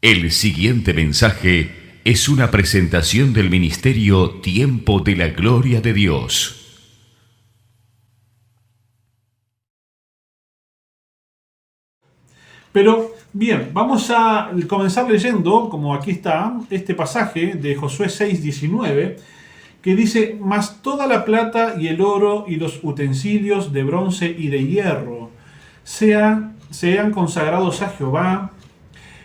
El siguiente mensaje es una presentación del ministerio Tiempo de la Gloria de Dios. Pero bien, vamos a comenzar leyendo, como aquí está, este pasaje de Josué 6:19, que dice: mas toda la plata y el oro y los utensilios de bronce y de hierro sean consagrados a Jehová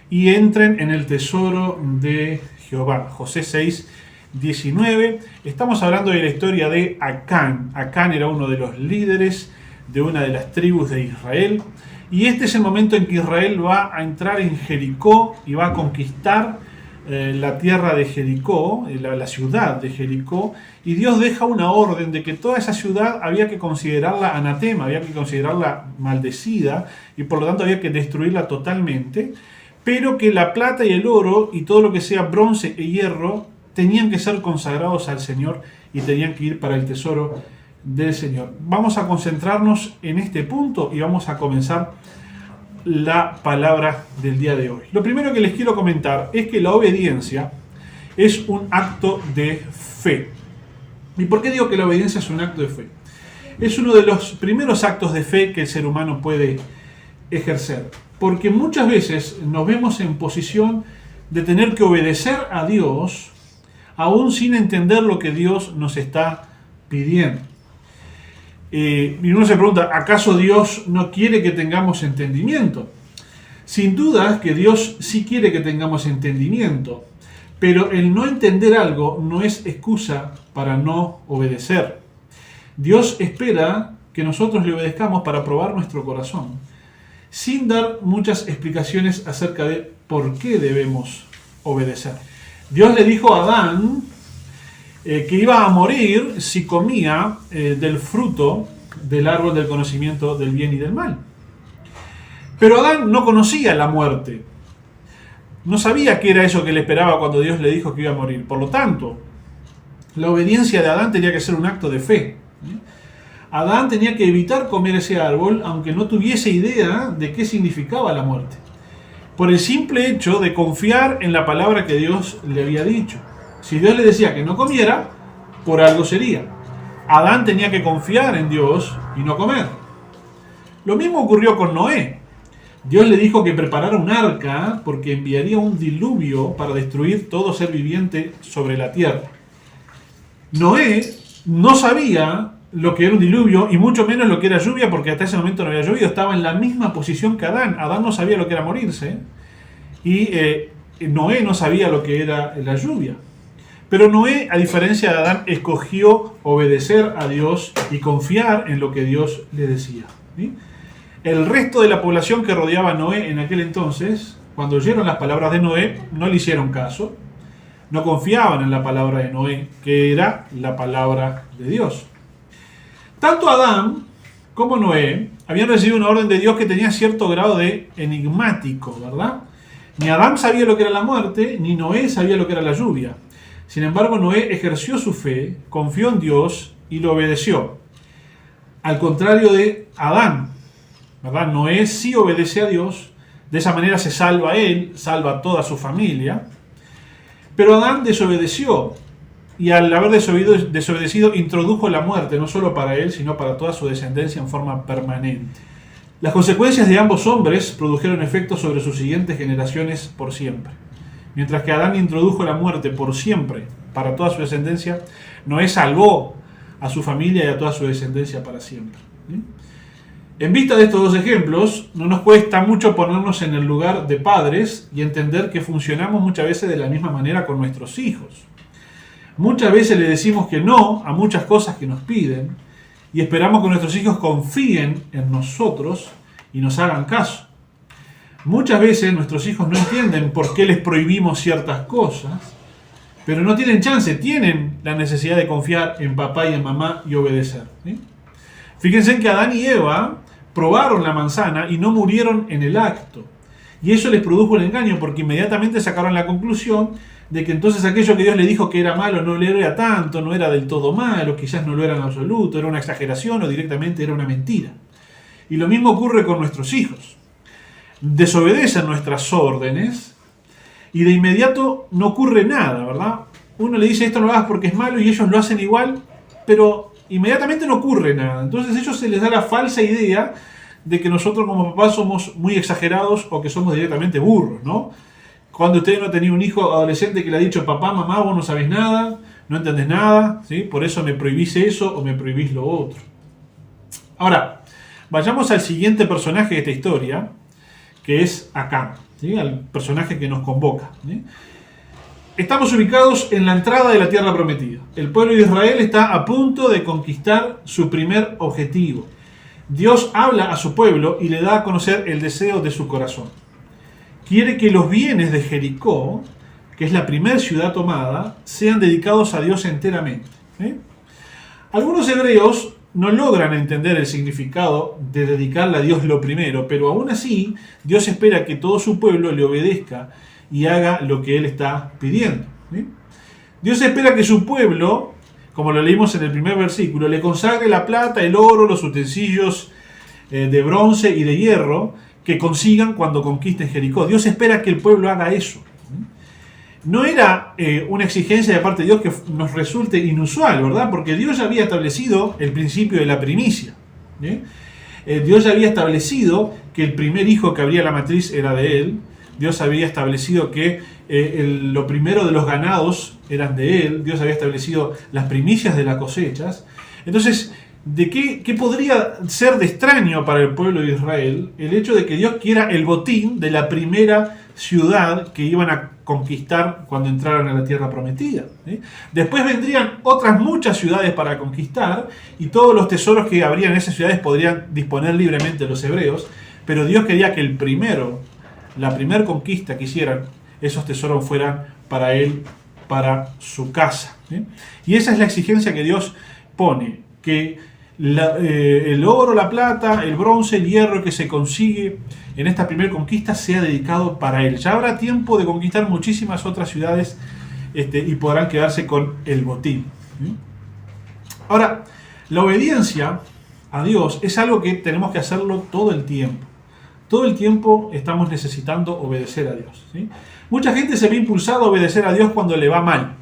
y entren en el tesoro de Jehová. Josué 6:19. Estamos hablando de la historia de Acán. Acán era uno de los líderes de una de las tribus de Israel. Y este es el momento en que Israel va a entrar en Jericó y va a conquistar la tierra de Jericó, la ciudad de Jericó, y Dios deja una orden de que toda esa ciudad había que considerarla anatema, había que considerarla maldecida, y por lo tanto había que destruirla totalmente, pero que la plata y el oro y todo lo que sea bronce e hierro tenían que ser consagrados al Señor y tenían que ir para el tesoro del Señor. Vamos a concentrarnos en este punto y vamos a comenzar la palabra del día de hoy. Lo primero que les quiero comentar es que la obediencia es un acto de fe. ¿Y por qué digo que la obediencia es un acto de fe? Es uno de los primeros actos de fe que el ser humano puede ejercer, porque muchas veces nos vemos en posición de tener que obedecer a Dios aún sin entender lo que Dios nos está pidiendo. Y uno se pregunta, ¿acaso Dios no quiere que tengamos entendimiento? Sin duda que Dios sí quiere que tengamos entendimiento, pero el no entender algo no es excusa para no obedecer. Dios espera que nosotros le obedezcamos para probar nuestro corazón, sin dar muchas explicaciones acerca de por qué debemos obedecer. Dios le dijo a Adán que iba a morir si comía del fruto del árbol del conocimiento del bien y del mal. Pero Adán no conocía la muerte. No sabía qué era eso que le esperaba cuando Dios le dijo que iba a morir. Por lo tanto, la obediencia de Adán tenía que ser un acto de fe. Adán tenía que evitar comer ese árbol, aunque no tuviese idea de qué significaba la muerte, por el simple hecho de confiar en la palabra que Dios le había dicho. Si Dios le decía que no comiera, por algo sería. Adán tenía que confiar en Dios y no comer. Lo mismo ocurrió con Noé. Dios le dijo que preparara un arca porque enviaría un diluvio para destruir todo ser viviente sobre la tierra. Noé no sabía lo que era un diluvio y mucho menos lo que era lluvia, porque hasta ese momento no había llovido. Estaba en la misma posición que Adán. Adán no sabía lo que era morirse y Noé no sabía lo que era la lluvia. Pero Noé, a diferencia de Adán, escogió obedecer a Dios y confiar en lo que Dios le decía. ¿Sí? El resto de la población que rodeaba a Noé en aquel entonces, cuando oyeron las palabras de Noé, no le hicieron caso, no confiaban en la palabra de Noé, que era la palabra de Dios. Tanto Adán como Noé habían recibido una orden de Dios que tenía cierto grado de enigmático, ¿verdad? Ni Adán sabía lo que era la muerte, ni Noé sabía lo que era la lluvia. Sin embargo, Noé ejerció su fe, confió en Dios y lo obedeció. Al contrario de Adán, ¿verdad? Noé sí obedece a Dios, de esa manera se salva a él, salva a toda su familia. Pero Adán desobedeció, y al haber desobedecido introdujo la muerte, no solo para él, sino para toda su descendencia en forma permanente. Las consecuencias de ambos hombres produjeron efectos sobre sus siguientes generaciones por siempre. Mientras que Adán introdujo la muerte por siempre para toda su descendencia, Noé salvó a su familia y a toda su descendencia para siempre. ¿Sí? En vista de estos dos ejemplos, no nos cuesta mucho ponernos en el lugar de padres y entender que funcionamos muchas veces de la misma manera con nuestros hijos. Muchas veces le decimos que no a muchas cosas que nos piden y esperamos que nuestros hijos confíen en nosotros y nos hagan caso. Muchas veces nuestros hijos no entienden por qué les prohibimos ciertas cosas, pero no tienen chance, tienen la necesidad de confiar en papá y en mamá y obedecer. ¿Sí? Fíjense que Adán y Eva probaron la manzana y no murieron en el acto. Y eso les produjo el engaño, porque inmediatamente sacaron la conclusión de que entonces aquello que Dios le dijo que era malo no le era tanto, no era del todo malo, quizás no lo era en absoluto, era una exageración o directamente era una mentira. Y lo mismo ocurre con nuestros hijos. Desobedecen nuestras órdenes y de inmediato no ocurre nada, ¿verdad? Uno le dice esto no lo hagas porque es malo y ellos lo hacen igual, pero inmediatamente no ocurre nada. Entonces a ellos se les da la falsa idea de que nosotros como papás somos muy exagerados o que somos directamente burros, ¿no? Cuando usted no ha tenido un hijo adolescente que le ha dicho, papá, mamá, vos no sabés nada, no entendés nada, ¿sí? Por eso me prohibís eso o me prohibís lo otro. Ahora, vayamos al siguiente personaje de esta historia, que es Acán, ¿sí? Al personaje que nos convoca, ¿sí? Estamos ubicados en la entrada de la tierra prometida. El pueblo de Israel está a punto de conquistar su primer objetivo. Dios habla a su pueblo y le da a conocer el deseo de su corazón. Quiere que los bienes de Jericó, que es la primera ciudad tomada, sean dedicados a Dios enteramente, ¿sí? Algunos hebreos no logran entender el significado de dedicarle a Dios lo primero, pero aún así Dios espera que todo su pueblo le obedezca y haga lo que Él está pidiendo, ¿sí? Dios espera que su pueblo, como lo leímos en el primer versículo, le consagre la plata, el oro, los utensilios de bronce y de hierro que consigan cuando conquisten Jericó. Dios espera que el pueblo haga eso. No era una exigencia de parte de Dios que nos resulte inusual, ¿verdad? Porque Dios ya había establecido el principio de la primicia, ¿sí? Dios ya había establecido que el primer hijo que abría la matriz era de Él. Dios había establecido que lo primero de los ganados eran de Él. Dios había establecido las primicias de las cosechas. Entonces, ¿de qué podría ser de extraño para el pueblo de Israel el hecho de que Dios quiera el botín de la primera ciudad que iban a conquistar cuando entraran a la tierra prometida, ¿sí? Después vendrían otras muchas ciudades para conquistar y todos los tesoros que habría en esas ciudades podrían disponer libremente los hebreos, pero Dios quería que la primera conquista que hicieran, esos tesoros fueran para Él, para su casa, ¿sí? Y esa es la exigencia que Dios pone, que el oro, la plata, el bronce, el hierro que se consigue en esta primera conquista sea dedicado para Él. Ya habrá tiempo de conquistar muchísimas otras ciudades y podrán quedarse con el botín, ¿sí? Ahora, la obediencia a Dios es algo que tenemos que hacerlo todo el tiempo. Todo el tiempo estamos necesitando obedecer a Dios, ¿sí? Mucha gente se ve impulsada a obedecer a Dios cuando le va mal.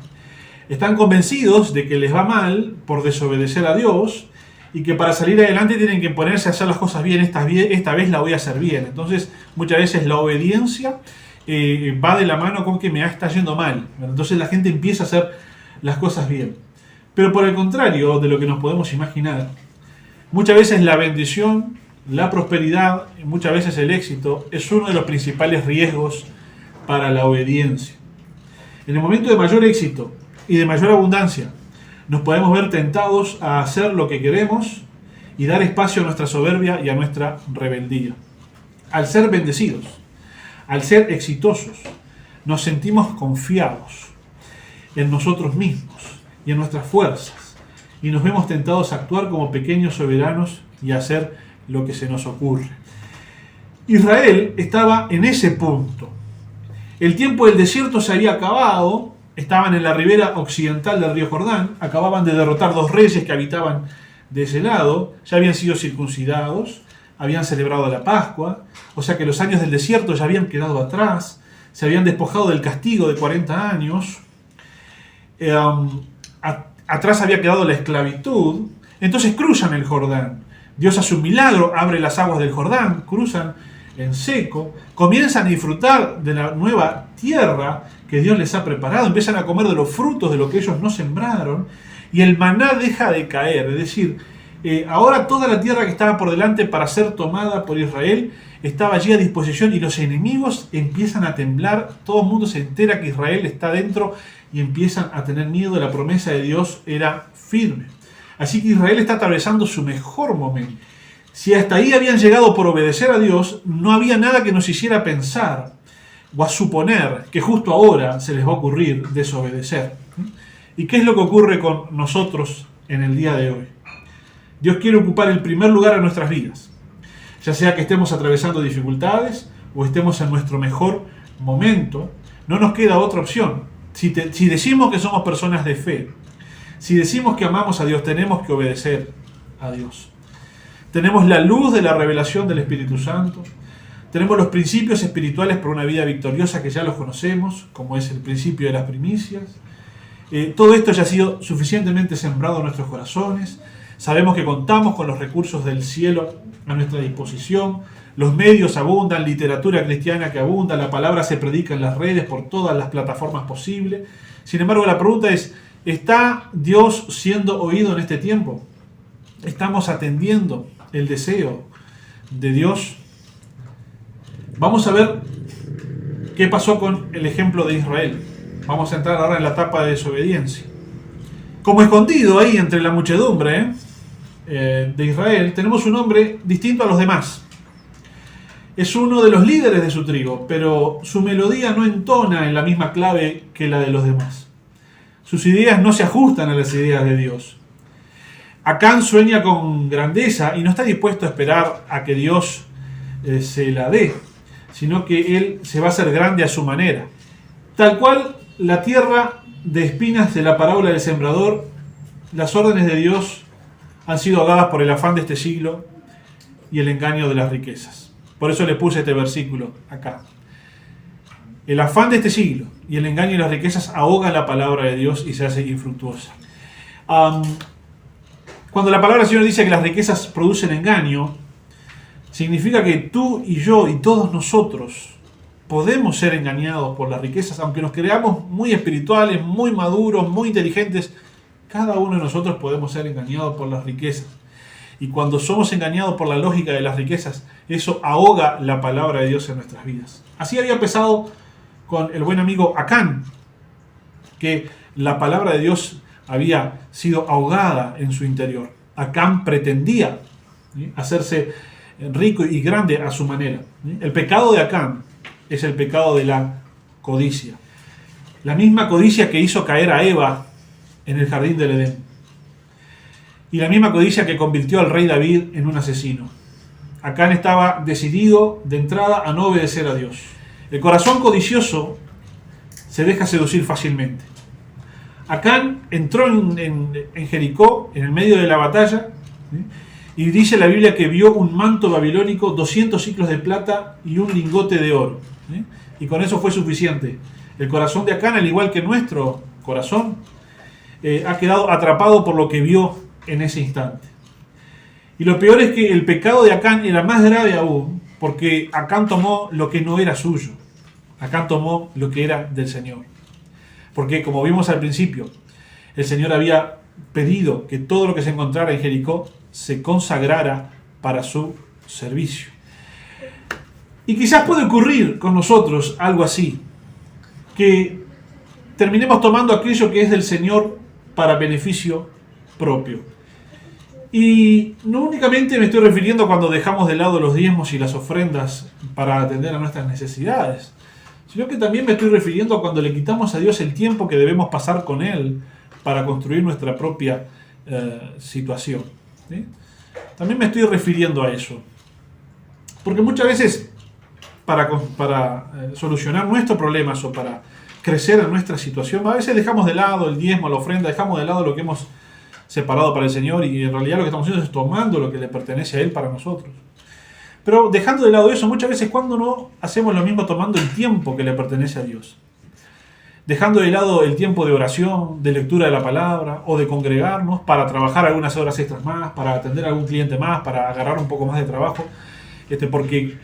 Están convencidos de que les va mal por desobedecer a Dios y que para salir adelante tienen que ponerse a hacer las cosas bien. Esta vez la voy a hacer bien. Entonces, muchas veces la obediencia va de la mano con que me está yendo mal. Entonces la gente empieza a hacer las cosas bien. Pero por el contrario de lo que nos podemos imaginar, muchas veces la bendición, la prosperidad, y muchas veces el éxito, es uno de los principales riesgos para la obediencia. En el momento de mayor éxito y de mayor abundancia, nos podemos ver tentados a hacer lo que queremos y dar espacio a nuestra soberbia y a nuestra rebeldía. Al ser bendecidos, al ser exitosos, nos sentimos confiados en nosotros mismos y en nuestras fuerzas, y nos vemos tentados a actuar como pequeños soberanos y a hacer lo que se nos ocurre. Israel estaba en ese punto. El tiempo del desierto se había acabado, estaban en la ribera occidental del río Jordán, acababan de derrotar 2 reyes que habitaban de ese lado, ya habían sido circuncidados, habían celebrado la Pascua, o sea que los años del desierto ya habían quedado atrás, se habían despojado del castigo de 40 años, atrás había quedado la esclavitud. Entonces cruzan el Jordán. Dios hace un milagro, abre las aguas del Jordán, cruzan en seco, comienzan a disfrutar de la nueva tierra que Dios les ha preparado, empiezan a comer de los frutos de lo que ellos no sembraron, y el maná deja de caer. Es decir, ahora toda la tierra que estaba por delante para ser tomada por Israel estaba allí a disposición, y los enemigos empiezan a temblar. Todo el mundo se entera que Israel está dentro y empiezan a tener miedo. La promesa de Dios era firme. Así que Israel está atravesando su mejor momento. Si hasta ahí habían llegado por obedecer a Dios, no había nada que nos hiciera pensar o a suponer que justo ahora se les va a ocurrir desobedecer. ¿Y qué es lo que ocurre con nosotros en el día de hoy? Dios quiere ocupar el primer lugar en nuestras vidas, ya sea que estemos atravesando dificultades o estemos en nuestro mejor momento. No nos queda otra opción. Si decimos que somos personas de fe, si decimos que amamos a Dios, tenemos que obedecer a Dios. Tenemos la luz de la revelación del Espíritu Santo, Tenemos los principios espirituales para una vida victoriosa que ya los conocemos, como es el principio de las primicias. Todo esto ya ha sido suficientemente sembrado en nuestros corazones. Sabemos que contamos con los recursos del cielo a nuestra disposición. Los medios abundan, literatura cristiana que abunda, la palabra se predica en las redes por todas las plataformas posibles. Sin embargo, la pregunta es, ¿está Dios siendo oído en este tiempo? ¿Estamos atendiendo el deseo de Dios? Vamos a ver qué pasó con el ejemplo de Israel. Vamos a entrar ahora en la etapa de desobediencia. Como escondido ahí entre la muchedumbre de Israel, tenemos un hombre distinto a los demás. Es uno de los líderes de su tribu, pero su melodía no entona en la misma clave que la de los demás. Sus ideas no se ajustan a las ideas de Dios. Acán sueña con grandeza y no está dispuesto a esperar a que Dios se la dé, sino que él se va a hacer grande a su manera. Tal cual la tierra de espinas de la parábola del sembrador, las órdenes de Dios han sido ahogadas por el afán de este siglo y el engaño de las riquezas. Por eso le puse este versículo acá. El afán de este siglo y el engaño de las riquezas ahogan la palabra de Dios y se hace infructuosa. Cuando la palabra del Señor dice que las riquezas producen engaño, significa que tú y yo y todos nosotros podemos ser engañados por las riquezas, aunque nos creamos muy espirituales, muy maduros, muy inteligentes. Cada uno de nosotros podemos ser engañados por las riquezas. Y cuando somos engañados por la lógica de las riquezas, eso ahoga la palabra de Dios en nuestras vidas. Así había empezado con el buen amigo Acán, que la palabra de Dios había sido ahogada en su interior. Acán pretendía hacerse rico y grande a su manera. El pecado de Acán es el pecado de la codicia. La misma codicia que hizo caer a Eva en el jardín del Edén. Y la misma codicia que convirtió al rey David en un asesino. Acán estaba decidido de entrada a no obedecer a Dios. El corazón codicioso se deja seducir fácilmente. Acán entró en Jericó, en el medio de la batalla, y dice la Biblia que vio un manto babilónico, 200 ciclos de plata y un lingote de oro. Y con eso fue suficiente. El corazón de Acán, al igual que nuestro corazón, ha quedado atrapado por lo que vio en ese instante. Y lo peor es que el pecado de Acán era más grave aún, porque Acán tomó lo que no era suyo. Acán tomó lo que era del Señor. Porque, como vimos al principio, el Señor había pedido que todo lo que se encontrara en Jericó se consagrara para su servicio. Y quizás puede ocurrir con nosotros algo así, que terminemos tomando aquello que es del Señor para beneficio propio. Y no únicamente me estoy refiriendo cuando dejamos de lado los diezmos y las ofrendas para atender a nuestras necesidades, sino que también me estoy refiriendo a cuando le quitamos a Dios el tiempo que debemos pasar con Él para construir nuestra propia situación. ¿Sí? También me estoy refiriendo a eso. Porque muchas veces para solucionar nuestros problemas o para crecer en nuestra situación, a veces dejamos de lado el diezmo, la ofrenda, dejamos de lado lo que hemos separado para el Señor y en realidad lo que estamos haciendo es tomando lo que le pertenece a Él para nosotros. Pero dejando de lado eso, muchas veces cuando no hacemos lo mismo tomando el tiempo que le pertenece a Dios. Dejando de lado el tiempo de oración, de lectura de la palabra o de congregarnos para trabajar algunas horas extras más, para atender a algún cliente más, para agarrar un poco más de trabajo, porque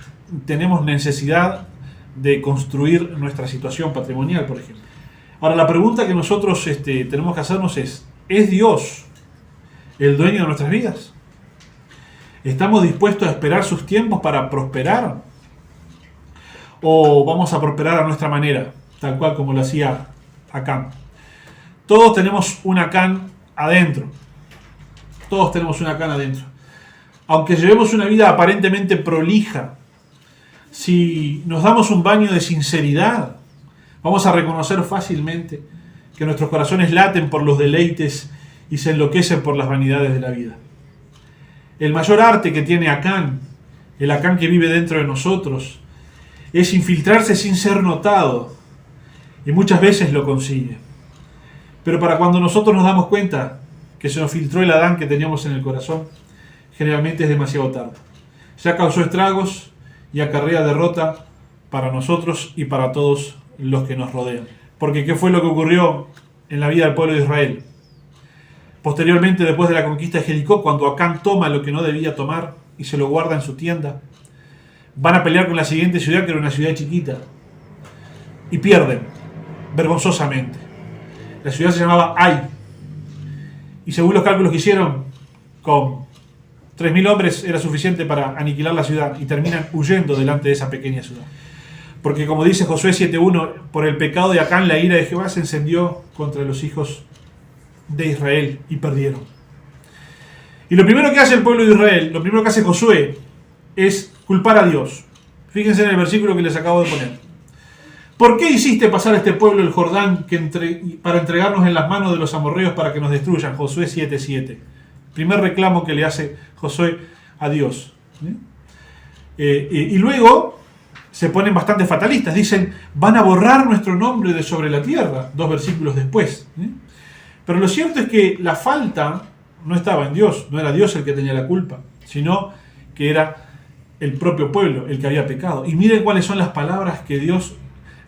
tenemos necesidad de construir nuestra situación patrimonial, por ejemplo. Ahora, la pregunta que nosotros tenemos que hacernos ¿es Dios el dueño de nuestras vidas? ¿Estamos dispuestos a esperar sus tiempos para prosperar? ¿O vamos a prosperar a nuestra manera, tal cual como lo hacía Acán? Todos tenemos un Acán adentro. Todos tenemos un Acán adentro. Aunque llevemos una vida aparentemente prolija, si nos damos un baño de sinceridad, vamos a reconocer fácilmente que nuestros corazones laten por los deleites y se enloquecen por las vanidades de la vida. El mayor arte que tiene Acán, el Acán que vive dentro de nosotros, es infiltrarse sin ser notado, y muchas veces lo consigue. Pero para cuando nosotros nos damos cuenta que se nos filtró el Adán que teníamos en el corazón, generalmente es demasiado tarde. Ya causó estragos y acarrea derrota para nosotros y para todos los que nos rodean. Porque ¿qué fue lo que ocurrió en la vida del pueblo de Israel? Posteriormente, después de la conquista de Jericó, cuando Acán toma lo que no debía tomar y se lo guarda en su tienda, van a pelear con la siguiente ciudad, que era una ciudad chiquita, y pierden, vergonzosamente. La ciudad se llamaba Ai, y según los cálculos que hicieron, con 3.000 hombres era suficiente para aniquilar la ciudad, y terminan huyendo delante de esa pequeña ciudad. Porque como dice Josué 7.1, por el pecado de Acán la ira de Jehová se encendió contra los hijos de Israel y perdieron. Y lo primero que hace el pueblo de Israel, lo primero que hace Josué, es culpar a Dios. Fíjense en el versículo que les acabo de poner. ¿Por qué hiciste pasar a este pueblo el Jordán para entregarnos en las manos de los amorreos para que nos destruyan? Josué 7.7. Primer reclamo que le hace Josué a Dios. Y luego se ponen bastante fatalistas. Dicen, van a borrar nuestro nombre de sobre la tierra. 2 versículos después. Pero lo cierto es que la falta no estaba en Dios. No era Dios el que tenía la culpa, sino que era el propio pueblo el que había pecado. Y miren cuáles son las palabras que Dios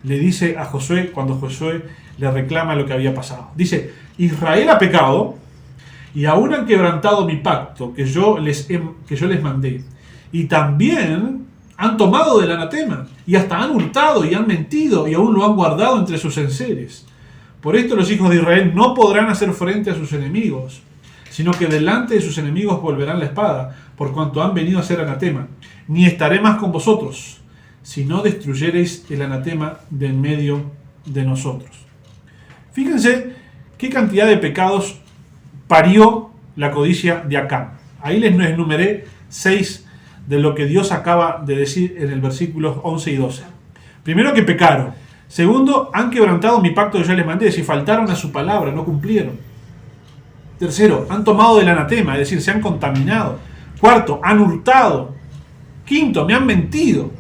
le dice a Josué cuando Josué le reclama lo que había pasado. Dice, Israel ha pecado y aún han quebrantado mi pacto que yo les mandé. Y también han tomado del anatema y hasta han hurtado y han mentido y aún lo han guardado entre sus enseres. Por esto los hijos de Israel no podrán hacer frente a sus enemigos, sino que delante de sus enemigos volverán la espada, por cuanto han venido a ser anatema. Ni estaré más con vosotros, si no destruyereis el anatema de en medio de nosotros. Fíjense qué cantidad de pecados parió la codicia de Acán. Ahí les enumeré 6 de lo que Dios acaba de decir en el versículos 11 y 12. Primero, que pecaron. Segundo, han quebrantado mi pacto que yo les mandé, es decir, faltaron a su palabra, no cumplieron. Tercero, han tomado del anatema, es decir, se han contaminado. Cuarto, han hurtado. Quinto, me han mentido.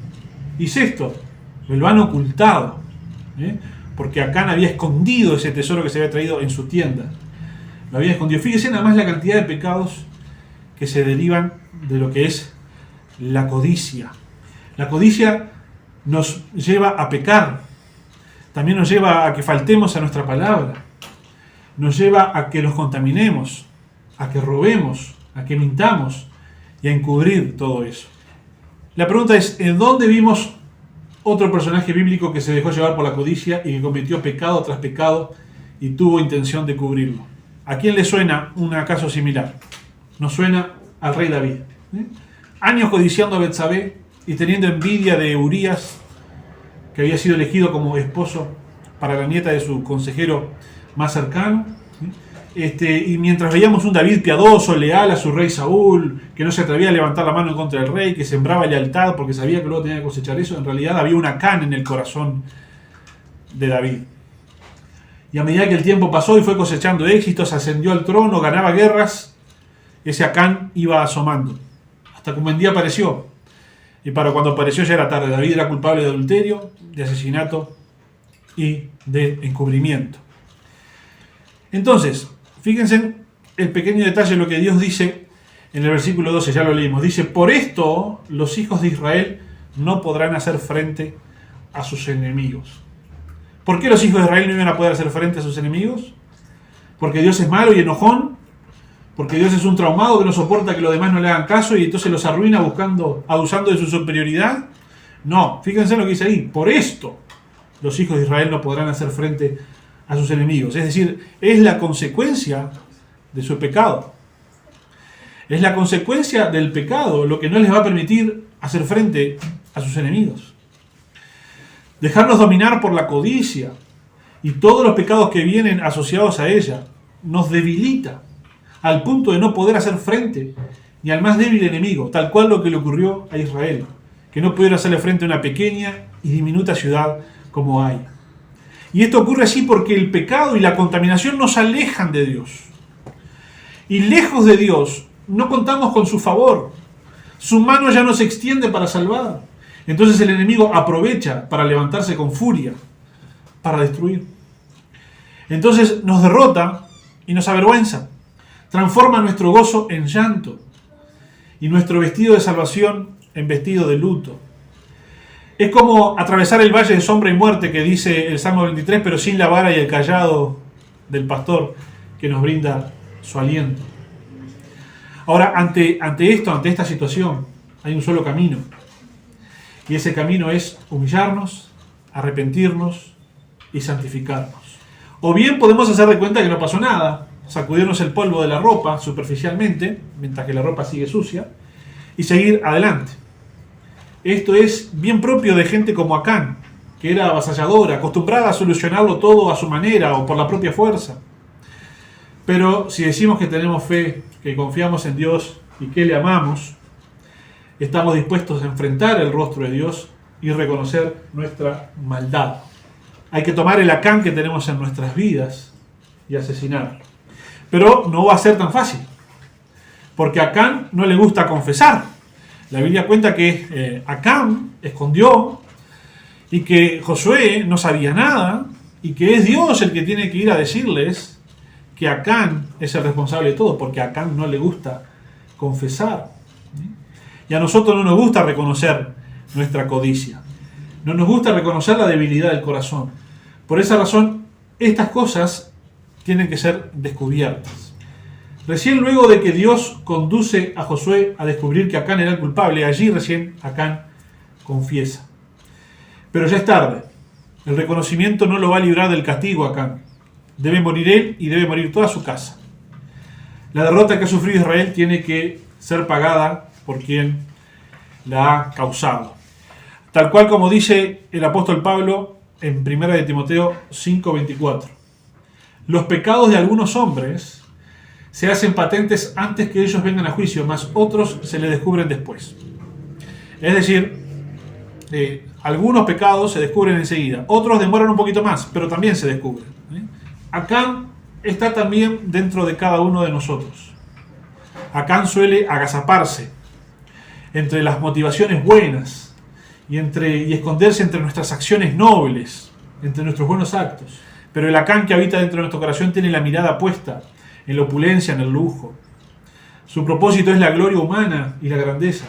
Y sexto, me lo han ocultado. Porque Acán había escondido ese tesoro que se había traído en su tienda. Lo había escondido. Fíjense nada más la cantidad de pecados que se derivan de lo que es la codicia. La codicia nos lleva a pecar. También nos lleva a que faltemos a nuestra palabra. Nos lleva a que nos contaminemos, a que robemos, a que mintamos y a encubrir todo eso. La pregunta es, ¿en dónde vimos otro personaje bíblico que se dejó llevar por la codicia y que cometió pecado tras pecado y tuvo intención de cubrirlo? ¿A quién le suena un caso similar? Nos suena al rey David. Años codiciando a Betsabé y teniendo envidia de Urías, que había sido elegido como esposo para la nieta de su consejero más cercano. Y mientras veíamos un David piadoso, leal a su rey Saúl, que no se atrevía a levantar la mano en contra del rey, que sembraba lealtad porque sabía que luego tenía que cosechar eso, en realidad había un Acán en el corazón de David. Y a medida que el tiempo pasó y fue cosechando éxitos, ascendió al trono, ganaba guerras, ese Acán iba asomando. Hasta que un buen día apareció. Y para cuando apareció ya era tarde. David era culpable de adulterio, de asesinato y de encubrimiento. Entonces, fíjense el pequeño detalle de lo que Dios dice en el versículo 12, ya lo leímos. Dice, por esto los hijos de Israel no podrán hacer frente a sus enemigos. ¿Por qué los hijos de Israel no iban a poder hacer frente a sus enemigos? ¿Porque Dios es malo y enojón? ¿Porque Dios es un traumado que no soporta que los demás no le hagan caso y entonces los arruina abusando de su superioridad? No, fíjense lo que dice ahí. Por esto los hijos de Israel no podrán hacer frente a sus enemigos. Es decir, es la consecuencia de su pecado. Es la consecuencia del pecado lo que no les va a permitir hacer frente a sus enemigos. Dejarnos dominar por la codicia y todos los pecados que vienen asociados a ella nos debilita al punto de no poder hacer frente ni al más débil enemigo, tal cual lo que le ocurrió a Israel, que no pudieron hacerle frente a una pequeña y diminuta ciudad como Ai. Y esto ocurre así porque el pecado y la contaminación nos alejan de Dios. Y lejos de Dios, no contamos con su favor. Su mano ya no se extiende para salvar. Entonces el enemigo aprovecha para levantarse con furia, para destruir. Entonces nos derrota y nos avergüenza. Transforma nuestro gozo en llanto y nuestro vestido de salvación en vestido de luto. Es como atravesar el valle de sombra y muerte que dice el Salmo 23, pero sin la vara y el cayado del pastor que nos brinda su aliento. Ahora, ante esta situación, hay un solo camino. Y ese camino es humillarnos, arrepentirnos y santificarnos. O bien podemos hacer de cuenta que no pasó nada, sacudirnos el polvo de la ropa superficialmente, mientras que la ropa sigue sucia, y seguir adelante. Esto es bien propio de gente como Acán, que era avasalladora, acostumbrada a solucionarlo todo a su manera o por la propia fuerza. Pero si decimos que tenemos fe, que confiamos en Dios y que le amamos, estamos dispuestos a enfrentar el rostro de Dios y reconocer nuestra maldad. Hay que tomar el Acán que tenemos en nuestras vidas y asesinarlo. Pero no va a ser tan fácil, porque a Acán no le gusta confesar. La Biblia cuenta que Acán escondió y que Josué no sabía nada y que es Dios el que tiene que ir a decirles que Acán es el responsable de todo, porque a Acán no le gusta confesar. Y a nosotros no nos gusta reconocer nuestra codicia. No nos gusta reconocer la debilidad del corazón. Por esa razón, estas cosas tienen que ser descubiertas. Recién luego de que Dios conduce a Josué a descubrir que Acán era el culpable, allí recién Acán confiesa. Pero ya es tarde. El reconocimiento no lo va a librar del castigo a Acán. Debe morir él y debe morir toda su casa. La derrota que ha sufrido Israel tiene que ser pagada por quien la ha causado. Tal cual como dice el apóstol Pablo en 1 de Timoteo 5:24. Los pecados de algunos hombres se hacen patentes antes que ellos vengan a juicio, mas otros se les descubren después. Es decir, algunos pecados se descubren enseguida, otros demoran un poquito más, pero también se descubren. Acán está también dentro de cada uno de nosotros. Acán suele agazaparse entre las motivaciones buenas y esconderse entre nuestras acciones nobles, entre nuestros buenos actos. Pero el Acán que habita dentro de nuestro corazón tiene la mirada puesta en la opulencia, en el lujo. Su propósito es la gloria humana y la grandeza.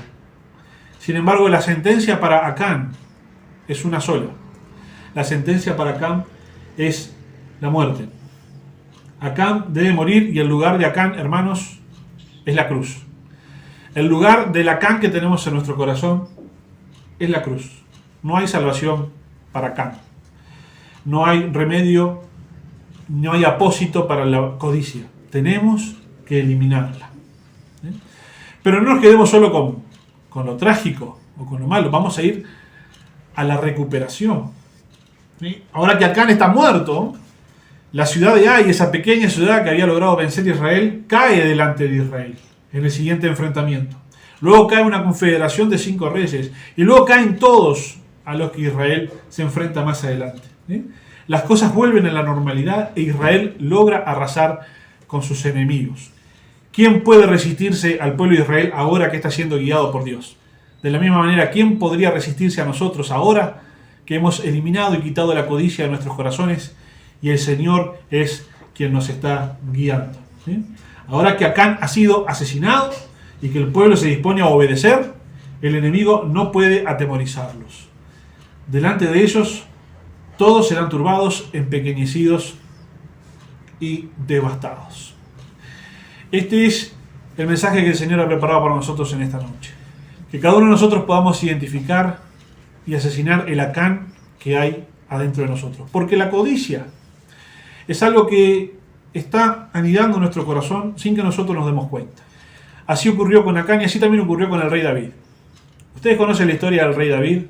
Sin embargo, la sentencia para Acán es una sola. La sentencia para Acán es la muerte. Acán debe morir y el lugar de Acán, hermanos, es la cruz. El lugar del Acán que tenemos en nuestro corazón es la cruz. No hay salvación para Acán. No hay remedio, no hay apósito para la codicia. Tenemos que eliminarla. Pero no nos quedemos solo con lo trágico o con lo malo. Vamos a ir a la recuperación. Ahora que Acán está muerto, la ciudad de Ai, esa pequeña ciudad que había logrado vencer a Israel, cae delante de Israel en el siguiente enfrentamiento. Luego cae una confederación de 5 reyes y luego caen todos a los que Israel se enfrenta más adelante. Las cosas vuelven a la normalidad e Israel logra arrasar con sus enemigos. ¿Quién puede resistirse al pueblo de Israel ahora que está siendo guiado por Dios? De la misma manera, ¿quién podría resistirse a nosotros ahora que hemos eliminado y quitado la codicia de nuestros corazones y el Señor es quien nos está guiando? Ahora que Acán ha sido asesinado y que el pueblo se dispone a obedecer, el enemigo no puede atemorizarlos. Delante de ellos, todos serán turbados, empequeñecidos y devastados. Este es el mensaje que el Señor ha preparado para nosotros en esta noche. Que cada uno de nosotros podamos identificar y asesinar el Acán que hay adentro de nosotros. Porque la codicia es algo que está anidando en nuestro corazón sin que nosotros nos demos cuenta. Así ocurrió con Acán y así también ocurrió con el rey David. Ustedes conocen la historia del rey David,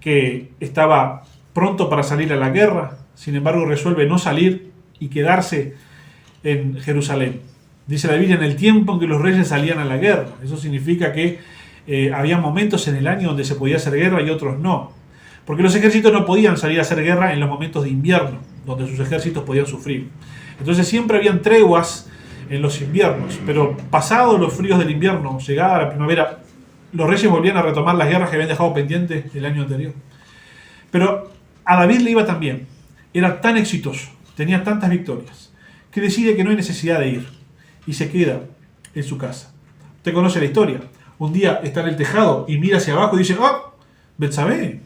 que estaba pronto para salir a la guerra, sin embargo resuelve no salir y quedarse en Jerusalén. Dice la Biblia, en el tiempo en que los reyes salían a la guerra. Eso significa que había momentos en el año donde se podía hacer guerra y otros no. Porque los ejércitos no podían salir a hacer guerra en los momentos de invierno, donde sus ejércitos podían sufrir. Entonces siempre habían treguas en los inviernos, pero pasados los fríos del invierno, llegada la primavera, los reyes volvían a retomar las guerras que habían dejado pendientes el año anterior. Pero a David le iba tan bien, era tan exitoso, tenía tantas victorias, que decide que no hay necesidad de ir y se queda en su casa. Usted conoce la historia. Un día está en el tejado y mira hacia abajo y dice, ¡oh! Betsabé.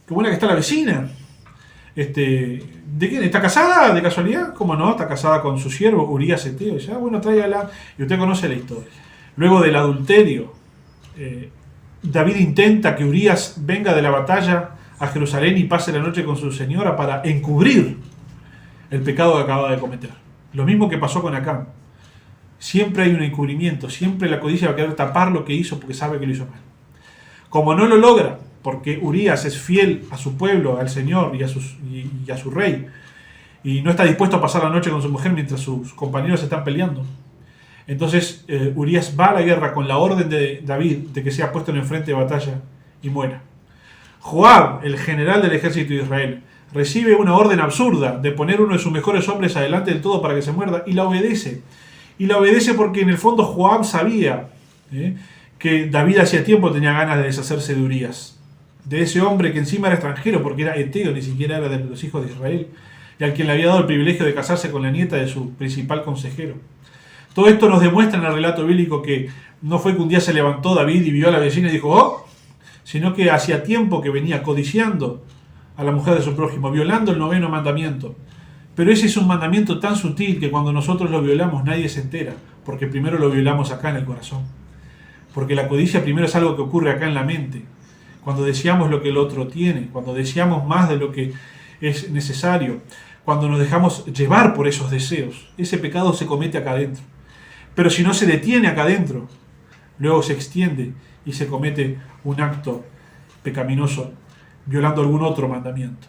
Qué buena que está la vecina. ¿De quién? ¿Está casada de casualidad? ¿Cómo no? Está casada con su siervo, Urías Eteo. Y dice, bueno, tráigala. Y usted conoce la historia. Luego del adulterio, David intenta que Urías venga de la batalla a Jerusalén y pase la noche con su señora para encubrir el pecado que acaba de cometer. Lo mismo que pasó con Acán. Siempre hay un encubrimiento, siempre la codicia va a querer tapar lo que hizo porque sabe que lo hizo mal. Como no lo logra, porque Urías es fiel a su pueblo, al Señor y a su rey, y no está dispuesto a pasar la noche con su mujer mientras sus compañeros están peleando, entonces Urías va a la guerra con la orden de David de que sea puesto en el frente de batalla y muera. Joab, el general del ejército de Israel, recibe una orden absurda de poner uno de sus mejores hombres adelante del todo para que se muerda y la obedece. Y la obedece porque en el fondo Joab sabía que David hacía tiempo tenía ganas de deshacerse de Urías, de ese hombre que encima era extranjero porque era eteo, ni siquiera era de los hijos de Israel, y al quien le había dado el privilegio de casarse con la nieta de su principal consejero. Todo esto nos demuestra en el relato bíblico que no fue que un día se levantó David y vio a la vecina y dijo, ¡oh!, sino que hacía tiempo que venía codiciando a la mujer de su prójimo, violando el 9º mandamiento. Pero ese es un mandamiento tan sutil que cuando nosotros lo violamos nadie se entera, porque primero lo violamos acá en el corazón. Porque la codicia primero es algo que ocurre acá en la mente. Cuando deseamos lo que el otro tiene, cuando deseamos más de lo que es necesario, cuando nos dejamos llevar por esos deseos, ese pecado se comete acá adentro. Pero si no se detiene acá adentro, luego se extiende y se comete un acto pecaminoso, violando algún otro mandamiento.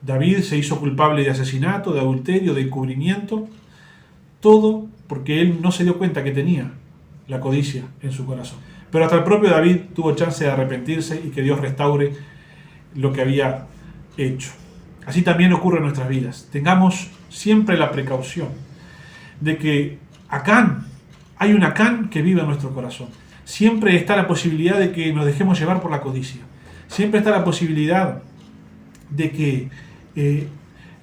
David se hizo culpable de asesinato, de adulterio, de encubrimiento, todo porque él no se dio cuenta que tenía la codicia en su corazón. Pero hasta el propio David tuvo chance de arrepentirse y que Dios restaure lo que había hecho. Así también ocurre en nuestras vidas. Tengamos siempre la precaución de que hay un Acán que vive en nuestro corazón. Siempre está la posibilidad de que nos dejemos llevar por la codicia. Siempre está la posibilidad de que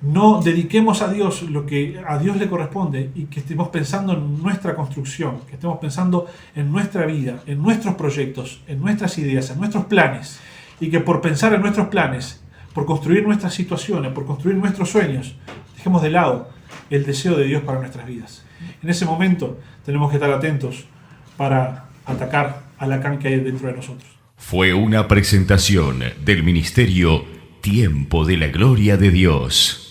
no dediquemos a Dios lo que a Dios le corresponde y que estemos pensando en nuestra construcción, que estemos pensando en nuestra vida, en nuestros proyectos, en nuestras ideas, en nuestros planes, y que por pensar en nuestros planes, por construir nuestras situaciones, por construir nuestros sueños, dejemos de lado el deseo de Dios para nuestras vidas. En ese momento tenemos que estar atentos para atacar al Acán que hay dentro de nosotros. Fue una presentación del Ministerio Tiempo de la Gloria de Dios.